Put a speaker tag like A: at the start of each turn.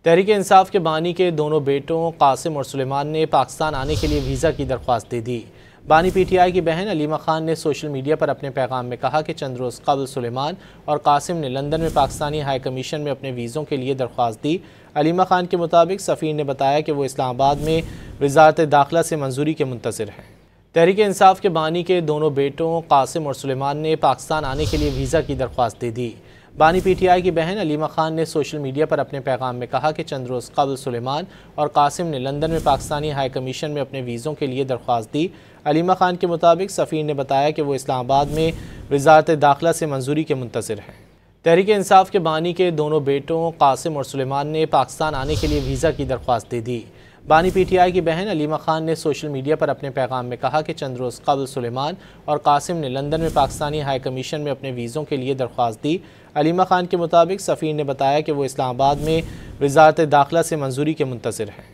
A: तहरीक इंसाफ के बानी के दोनों बेटों कासिम और सुलेमान ने पाकिस्तान आने के लिए वीज़ा की दरख्वास्त दे दी। बानी पीटीआई की बहन अलीमा खान ने सोशल मीडिया पर अपने पैगाम में कहा कि चंद रोज़ कबल सुलेमान और कासिम ने लंदन में पाकिस्तानी हाई कमीशन में अपने वीज़ों के लिए दरख्वास्त दी। अलीमा खान के मुताबिक सफ़ीर ने बताया कि वो इस्लामाबाद में वज़ारत दाखिला से मंजूरी के मुंतज़िर हैं। तहरीक इंसाफ के बानी के दोनों बेटों कासिम और सुलेमान ने पाकिस्तान आने के लिए वीज़ा की दरख्वास्त दे दी। बानी पीटीआई की बहन अलीमा खान ने सोशल मीडिया पर अपने पैगाम में कहा कि चंद रोज़ कबल सुलेमान और कासिम ने लंदन में पाकिस्तानी हाई कमीशन में अपने वीज़ों के लिए दरख्वास्त दी। अलीमा खान के मुताबिक सफ़ीर ने बताया कि वो इस्लामाबाद में वज़ारत दाखिला से मंजूरी के मुंतज़िर हैं। तहरीक इंसाफ के बानी के दोनों बेटों कासिम और सुलेमान ने पाकिस्तान आने के लिए वीज़ा की दरख्वास्त दे दी। बानी पीटीआई की बहन अलीमा खान ने सोशल मीडिया पर अपने पैगाम में कहा कि चंद रोज़ कबल सुलेमान और कासिम ने लंदन में पाकिस्तानी हाई कमीशन में अपने वीज़ों के लिए दरख्वास्त दी। अलीमा खान के मुताबिक सफ़ीर ने बताया कि वो इस्लामाबाद में वज़ारत दाखिला से मंजूरी के मुंतज़िर हैं।